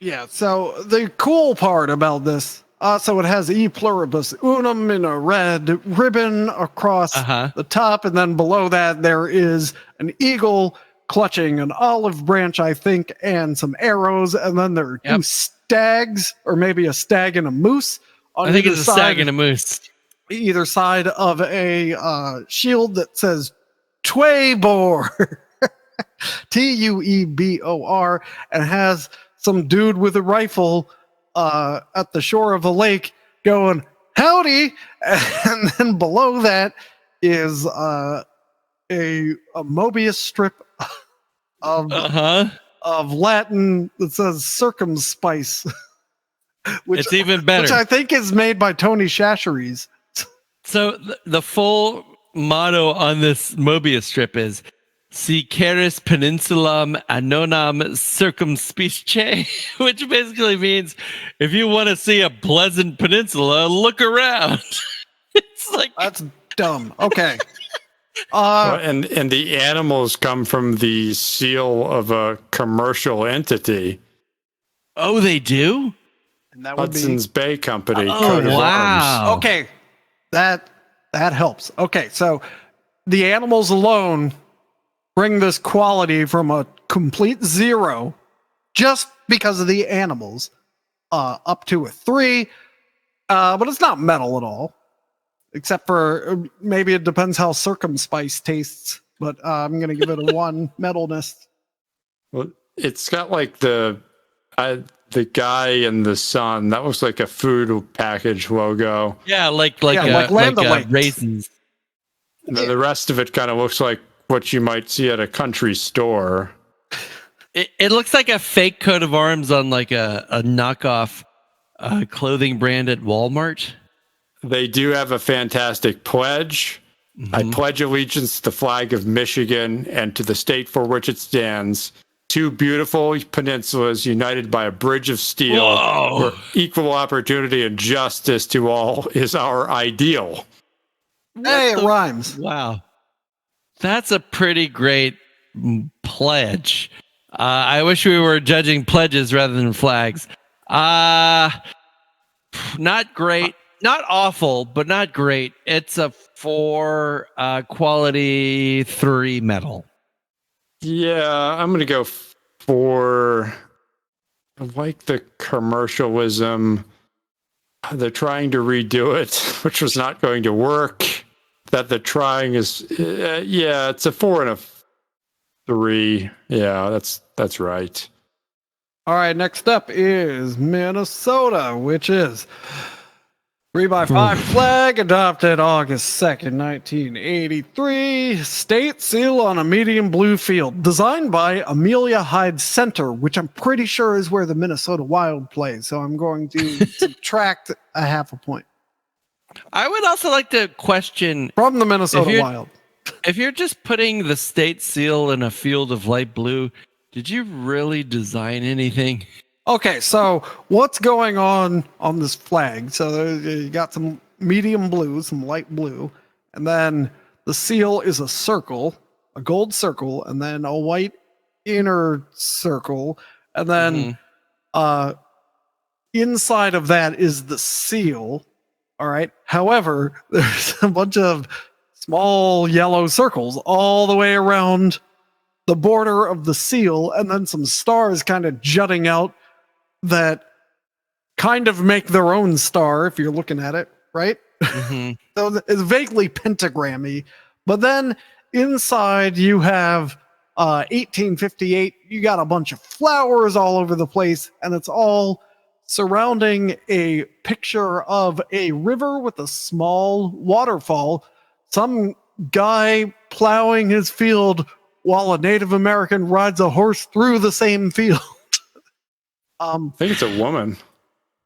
Yeah, so the cool part about this, so it has E pluribus unum in a red ribbon across the top, and then below that there is an eagle clutching an olive branch, I think, and some arrows, and then there are 2 stags, or maybe a stag and a moose. On
I think
either
it's a stag and a moose.
Either side of a shield that says Tuebor, Tuebor, and has some dude with a rifle at the shore of a lake going, howdy! And then below that is a Mobius strip of Latin that says circumspice.
It's even better.
Which I think is made by Tony Chachere's.
So the full motto on this Mobius strip is Si caris peninsulam annonam circumspice, which basically means if you want to see a pleasant peninsula, look around. It's like,
that's dumb. Okay.
And the animals come from the seal of a commercial entity.
Oh, they do?
And that would
Hudson's Bay Company.
Oh,
coat of
wow.
arms.
Okay. That helps. Okay, so the animals alone bring this quality from a complete 0 just because of the animals up to a 3. But it's not metal at all. Except for maybe it depends how circumspice tastes. But I'm going to give it a 1 metalness.
Well, it's got like the the guy in the sun, that looks like a food package logo.
Yeah, like
Land O'Lakes.
raisins.
And then the rest of it kind of looks like what you might see at a country store.
It looks like a fake coat of arms on like a knockoff clothing brand at Walmart.
They do have a fantastic pledge.
Mm-hmm.
I pledge allegiance to the flag of Michigan and to the state for which it stands. Two beautiful peninsulas united by a bridge of steel,
Whoa.
where equal opportunity and justice to all is our ideal.
Hey, it rhymes.
Wow. That's a pretty great pledge. I wish we were judging pledges rather than flags. Not great. Not awful, but not great. It's a 4 quality 3 metal.
Yeah, I'm going to go for, I like the commercialism. They're trying to redo it, which was not going to work. That the trying is, it's a 4 and a 3. Yeah, that's right.
All right, next up is Minnesota, which is 3x5 flag adopted August 2nd, 1983. State seal on a medium blue field. Designed by Amelia Hyde Center, which I'm pretty sure is where the Minnesota Wild plays. So I'm going to subtract a half a point.
I would also like to question
From the Minnesota Wild.
if you're just putting the state seal in a field of light blue, did you really design anything?
Okay, so what's going on this flag? So you got some medium blue, some light blue, and then the seal is a circle, a gold circle, and then a white inner circle, and then inside of that is the seal. All right. However, there's a bunch of small yellow circles all the way around the border of the seal, and then some stars kind of jutting out that kind of make their own star if you're looking at it, right?
Mm-hmm.
So it's vaguely pentagrammy. But then inside you have 1858. You got a bunch of flowers all over the place, and it's all surrounding a picture of a river with a small waterfall. Some guy plowing his field while a Native American rides a horse through the same field.
I think it's a woman.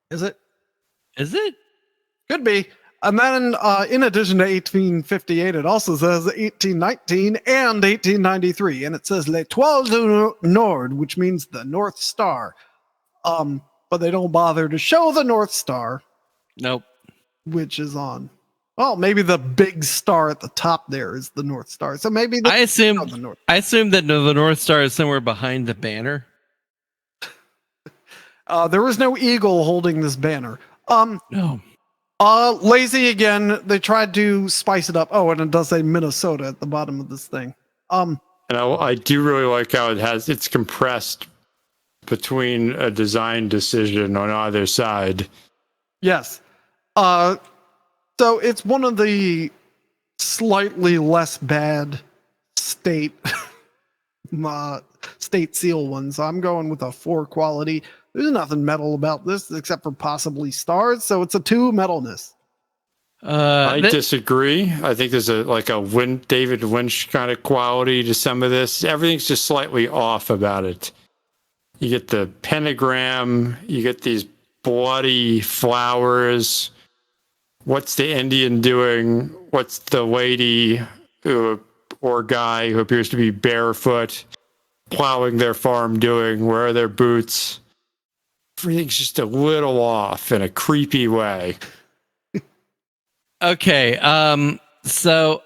Is it?
Is it?
Could be. And then, in addition to 1858, it also says 1819 and 1893, and it says L'Étoile du Nord, which means the North Star. But they don't bother to show the North Star.
Nope.
Which is on. Well, maybe the big star at the top there is the North Star. So maybe
I assume that the North Star is somewhere behind the banner.
There was no eagle holding this banner.
No.
Lazy again. They tried to spice it up. Oh, and it does say Minnesota at the bottom of this thing.
And I do really like how it's compressed between a design decision on either side.
Yes. So it's one of the slightly less bad state seal ones. So I'm going with a 4 quality. There's nothing metal about this except for possibly stars. So it's a 2 metalness.
I disagree. I think there's a David Lynch kind of quality to some of this. Everything's just slightly off about it. You get the pentagram, you get these bloody flowers. What's the Indian doing? What's the lady or guy who appears to be barefoot plowing their farm doing? Where are their boots? Everything's just a little off in a creepy way.
Okay, so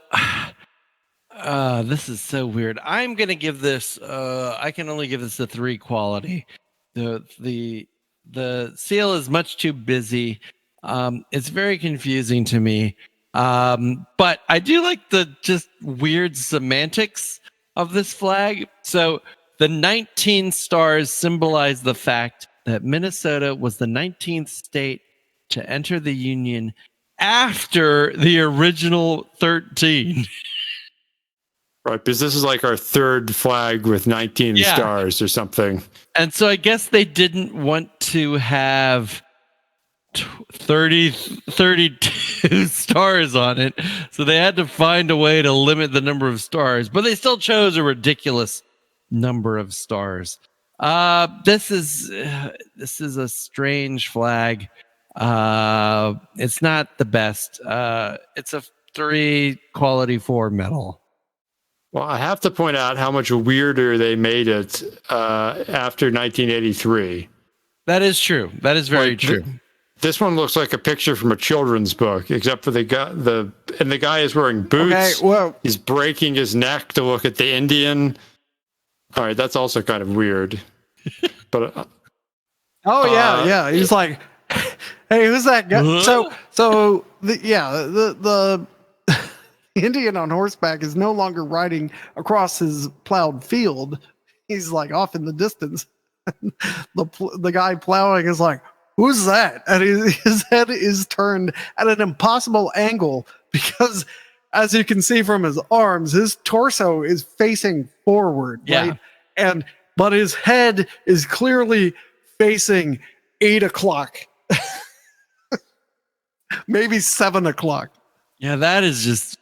this is so weird. I'm gonna give this. I can only give this a 3 quality. The seal is much too busy. It's very confusing to me. But I do like the just weird semantics of this flag. So the 19 stars symbolize the fact that Minnesota was the 19th state to enter the Union after the original 13.
Right, because this is like our third flag with 19
Yeah.
stars or something.
And so I guess they didn't want to have 32 stars on it. So they had to find a way to limit the number of stars, but they still chose a ridiculous number of stars. This is a strange flag. It's not the best. It's a 3 quality 4 metal.
Well, I have to point out how much weirder they made it after 1983.
That is true. That is very true.
This one looks like a picture from a children's book, except for the guy is wearing boots.
Okay, well,
he's breaking his neck to look at the Indian. All right, that's also kind of weird. But
yeah. He's like, hey, who's that guy? So the Indian on horseback is no longer riding across his plowed field. He's like off in the distance. The guy plowing is like, who's that? And his head is turned at an impossible angle because, as you can see from his arms, his torso is facing forward, right? But his head is clearly facing 8 o'clock, maybe 7 o'clock.
Yeah, that is just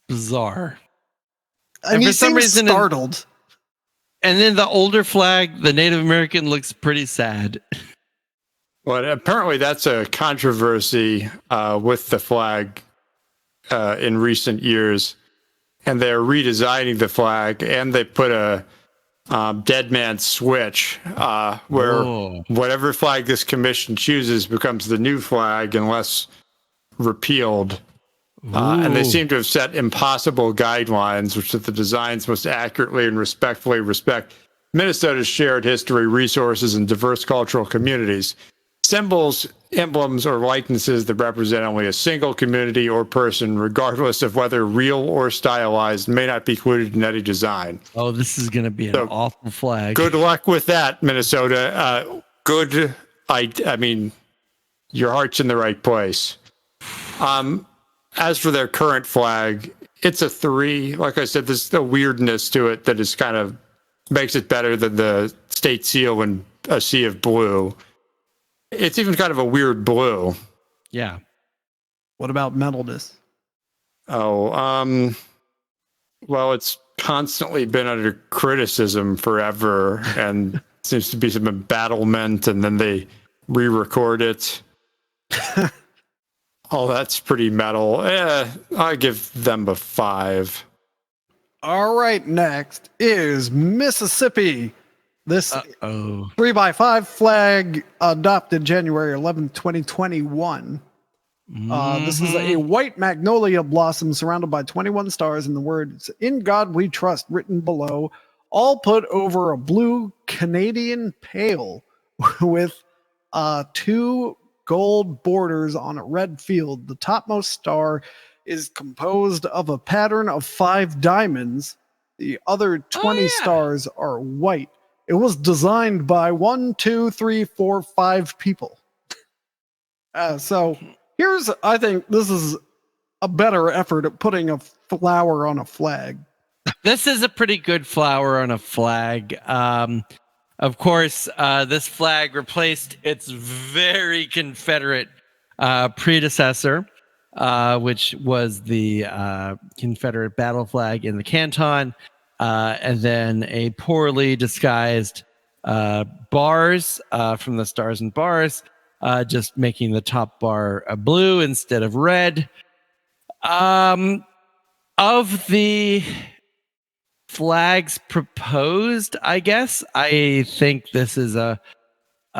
bizarre.
And he seems startled.
And then the older flag, the Native American, looks pretty sad.
Well, apparently that's a controversy with the flag in recent years. And they're redesigning the flag, and they put a dead man switch where whatever flag this commission chooses becomes the new flag unless repealed. And they seem to have set impossible guidelines, which the designs must accurately and respectfully respect Minnesota's shared history, resources, and diverse cultural communities. Symbols, emblems, or likenesses that represent only a single community or person, regardless of whether real or stylized, may not be included in any design.
Oh, this is going to be an awful flag.
Good luck with that, Minnesota. I mean, your heart's in the right place. As for their current flag, it's a 3. Like I said, there's the weirdness to it that is kind of makes it better than the state seal in a sea of blue. It's even kind of a weird blue.
Yeah.
What about metalness?
Oh, well, it's constantly been under criticism forever, and seems to be some embattlement, and then they re-record it. Oh, that's pretty metal. I give them a 5.
All right, next is Mississippi. This 3x5 flag adopted January 11th, 2021. This is a white magnolia blossom surrounded by 21 stars and the words "In God We Trust" written below, all put over a blue Canadian pale with 2 gold borders on a red field. The topmost star is composed of a pattern of 5 diamonds. The other 20 stars are white. It was designed by 1, 2, 3, 4, 5 people. So I think this is a better effort at putting a flower on a flag.
This is a pretty good flower on a flag. Of course, this flag replaced its very Confederate predecessor, which was the Confederate battle flag in the canton, and then a poorly disguised bars from the Stars and Bars, just making the top bar blue instead of red. Of the flags proposed, I guess I think this is a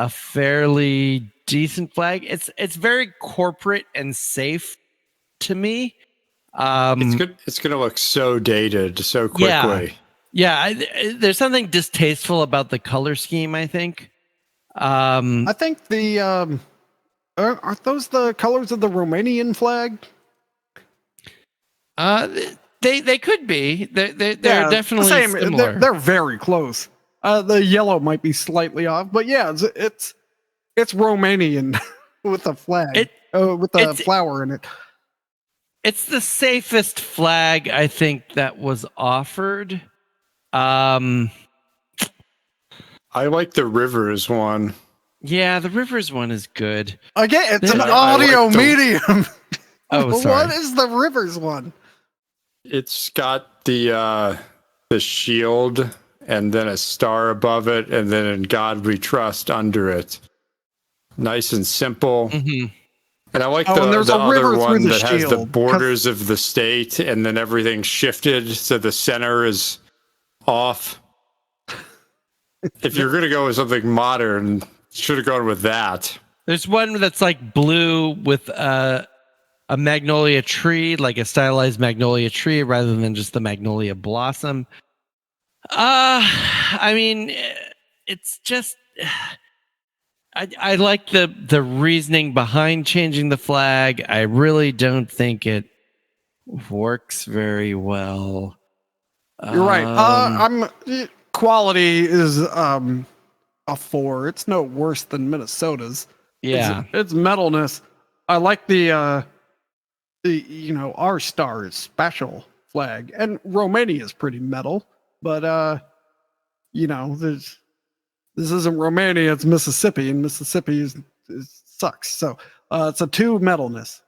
fairly decent flag. It's very corporate and safe to me.
It's going to look so dated so quickly.
Yeah, there's something distasteful about the color scheme, I think.
I think the aren't those the colors of the Romanian flag?
They could be. They're definitely similar.
They're very close. The yellow might be slightly off, but yeah, it's Romanian with a flag with a flower in it.
It's the safest flag I think that was offered.
I like the Rivers one.
Yeah, the Rivers one is good.
Again, it's an
I
audio
like the-
medium.
Oh, sorry.
What is the Rivers one?
It's got the shield and then a star above it, and then "In God We Trust" under it. Nice and simple.
Mm-hmm.
And I like
Oh, and there's
the
a river
other
through
one
the
that has the
shield, 'cause-
borders of the state, and then everything shifted so the center is off. If you're going to go with something modern, should have gone with that.
There's one that's like blue with a magnolia tree, like a stylized magnolia tree, rather than just the magnolia blossom. I mean, it's just. I like the reasoning behind changing the flag. I really don't think it works very well.
You're right. Quality is a 4. It's no worse than Minnesota's.
Yeah.
It's metalness. I like the our Stars special flag, and Romania is pretty metal, but this isn't Romania, it's Mississippi, and Mississippi sucks. So it's a 2 metalness.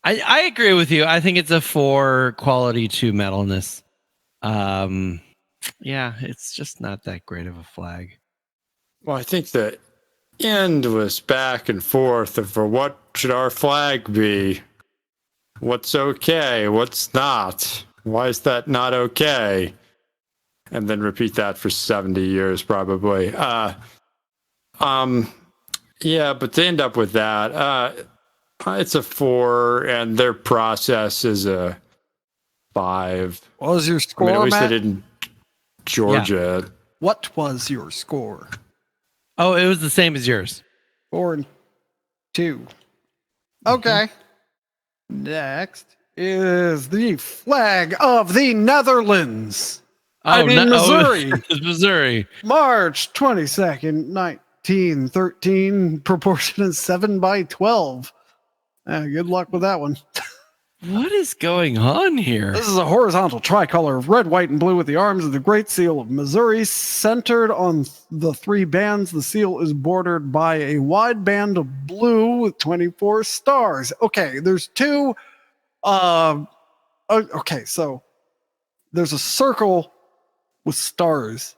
I agree with you. I think it's a 4 quality 2 metalness. Yeah, it's just not that great of a flag.
Well, I think the end was back and forth of what should our flag be? What's okay? What's not? Why is that not okay? And then repeat that for 70 years, probably. Yeah, but to end up with that, it's a 4, and their process is a 5.
What was your score,
at least
Matt?
they didn't Georgia.
Yeah. What was your score?
Oh, it was the same as yours.
4 and 2. Okay. Next is the flag of the Netherlands. Missouri.
Missouri.
March 22nd, 1913. Proportion is 7:12. Good luck with that one.
What is going on here?
This is a horizontal tricolor of red, white, and blue with the arms of the Great Seal of Missouri centered on the 3 bands. The seal is bordered by a wide band of blue with 24 stars. Okay, there's 2. Okay, so there's a circle with stars,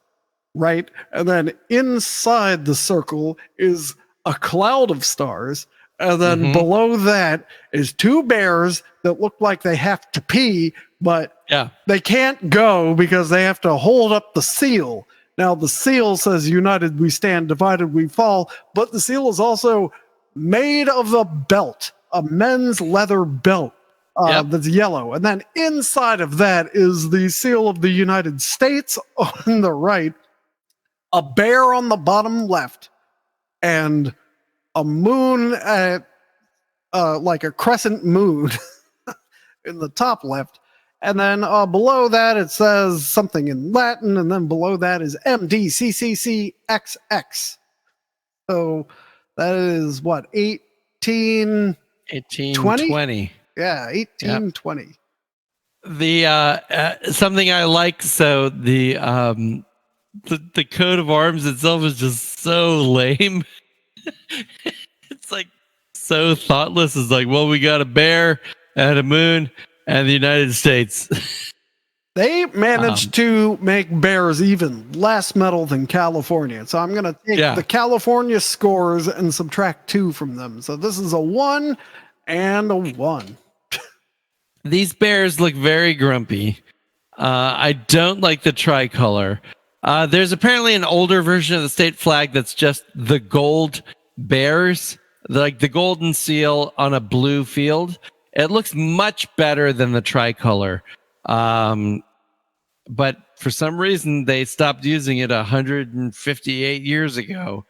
right? And then inside the circle is a cloud of stars. And then below that is 2 bears that look like they have to pee, but they can't go because they have to hold up the seal. Now, the seal says, "United we stand, divided we fall," but the seal is also made of a belt, a men's leather belt that's yellow. And then inside of that is the seal of the United States on the right, a bear on the bottom left, and a moon like a crescent moon in the top left. And then below that it says something in Latin, and then below that is MDCCCXX. So that is what,
1820?
Yeah, 1820.
The something I like, so the coat of arms itself is just so lame. It's like so thoughtless. It's like, well, we got a bear and a moon and the United States.
They managed to make bears even less metal than California. So I'm going to take the California scores and subtract 2 from them. So this is a 1 and a 1.
These bears look very grumpy. I don't like the tricolor. There's apparently an older version of the state flag that's just the gold bears, like the golden seal on a blue field. It looks much better than the tricolor. But for some reason, they stopped using it 158 years ago.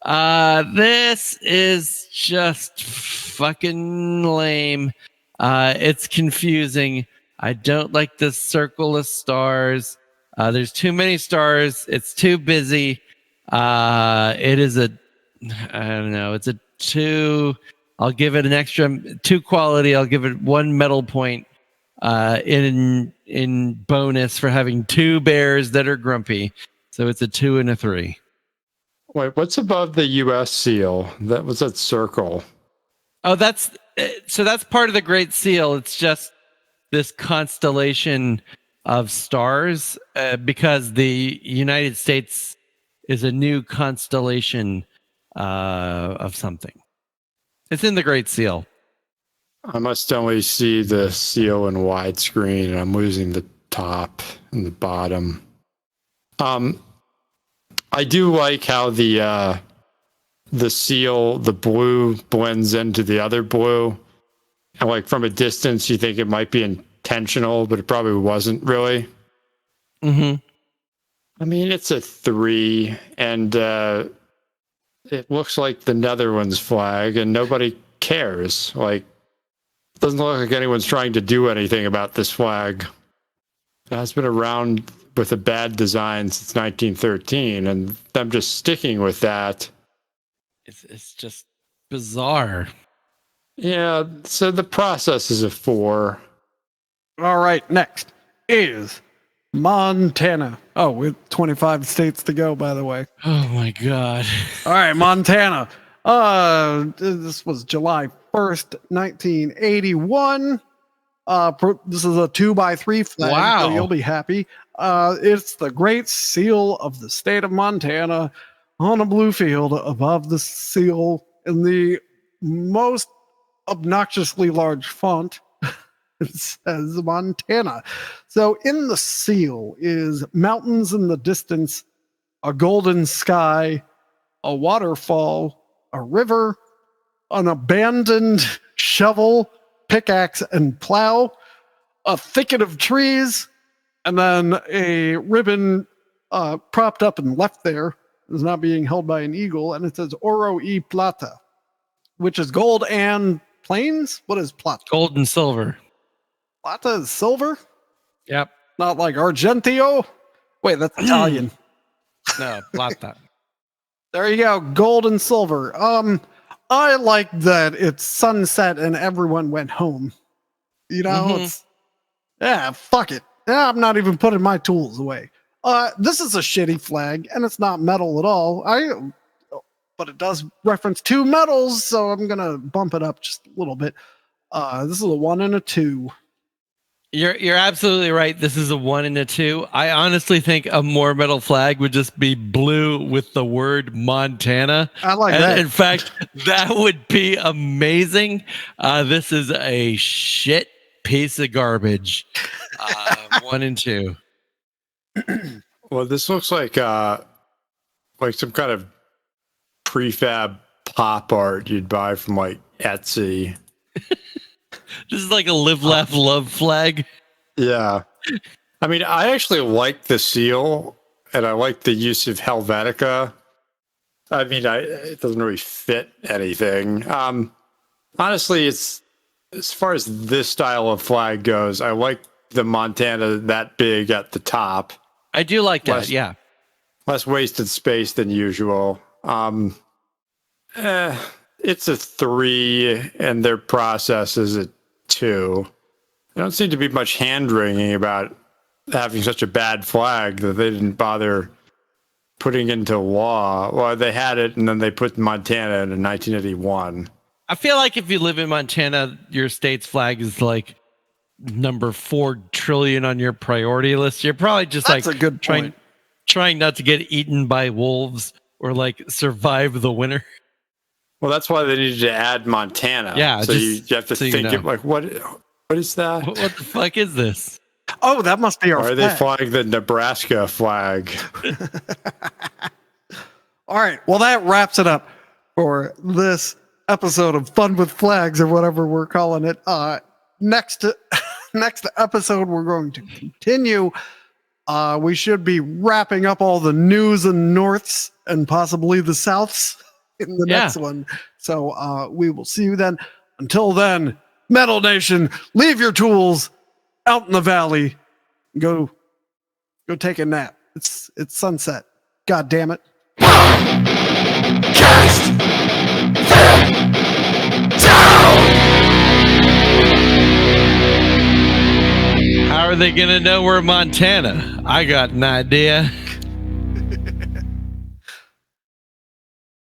This is just fucking lame. It's confusing. I don't like the circle of stars. There's too many stars. It's too busy. It is I don't know. It's a 2 I'll give it an extra 2 quality. I'll give it 1 metal point in bonus for having 2 bears that are grumpy. So it's a 2 and a 3.
Wait, what's above the U.S. seal? That was that circle.
Oh, that's part of the Great Seal. It's just this constellation of stars because the United States is a new constellation of something. It's in the Great Seal.
I must only see the seal in widescreen, and I'm losing the top and the bottom. I do like how the seal, the blue blends into the other blue. And like from a distance, you think it might be intentional, but it probably wasn't really.
Mm-hmm.
I mean, it's a 3, and it looks like the Netherlands flag, and nobody cares. Like, it doesn't look like anyone's trying to do anything about this flag. It has been around with a bad design since 1913, and them just sticking with that.
It's just bizarre.
Yeah, so the process is a 4.
All right, next is Montana. Oh, with 25 states to go, by the way.
Oh my God.
All right, Montana. This was July 1st, 1981. This is a 2x3 flag.
Wow.
So you'll be happy. It's the Great Seal of the state of Montana on a blue field above the seal in the most obnoxiously large font. It says Montana. So in the seal is mountains in the distance, a golden sky, a waterfall, a river, an abandoned shovel, pickaxe, and plow, a thicket of trees, and then a ribbon propped up and left there is not being held by an eagle, and it says Oro y Plata, which is gold and plains. What is plata?
Gold and silver.
Plata is silver?
Yep.
Not like Argentio? Wait, that's Italian.
No, plata.
There you go, gold and silver. I like that it's sunset and everyone went home. You know, it's fuck it. Yeah, I'm not even putting my tools away. This is a shitty flag, and it's not metal at all. But it does reference 2 metals, so I'm gonna bump it up just a little bit. This is a 1 and a 2.
You're absolutely right. This is a 1 and a 2. I honestly think a more metal flag would just be blue with the word Montana.
I like that.
In fact, that would be amazing. This is a shit piece of garbage. 1 and 2.
Well, this looks like some kind of prefab pop art you'd buy from like Etsy.
This is like a live, laugh, love flag.
Yeah. I mean, I actually like the seal, and I like the use of Helvetica. I mean, it doesn't really fit anything. Honestly, it's as far as this style of flag goes, I like the Montana that big at the top.
I do like that, yeah.
Less wasted space than usual. It's a 3, and their process is a 2. There don't seem to be much hand-wringing about having such a bad flag that they didn't bother putting into law. Well, they had it, and then they put Montana in 1981.
I feel like if you live in Montana, your state's flag is like number 4 trillion on your priority list. You're probably just
That's a good point.
trying not to get eaten by wolves or like survive the winter.
Well, that's why they needed to add Montana.
Yeah,
so you have to
so
think of like what is that?
What the fuck is this?
Oh, that must be our
Or are they flying the Nebraska flag?
All right. Well, that wraps it up for this episode of Fun with Flags, or whatever we're calling it. Next episode, we're going to continue. We should be wrapping up all the news and norths and possibly the souths in the next one. So we will see you then. Until then, Metal Nation, leave your tools out in the valley. Go take a nap. It's sunset. God damn it.
Cast.
are they going to know we're Montana? I got an idea.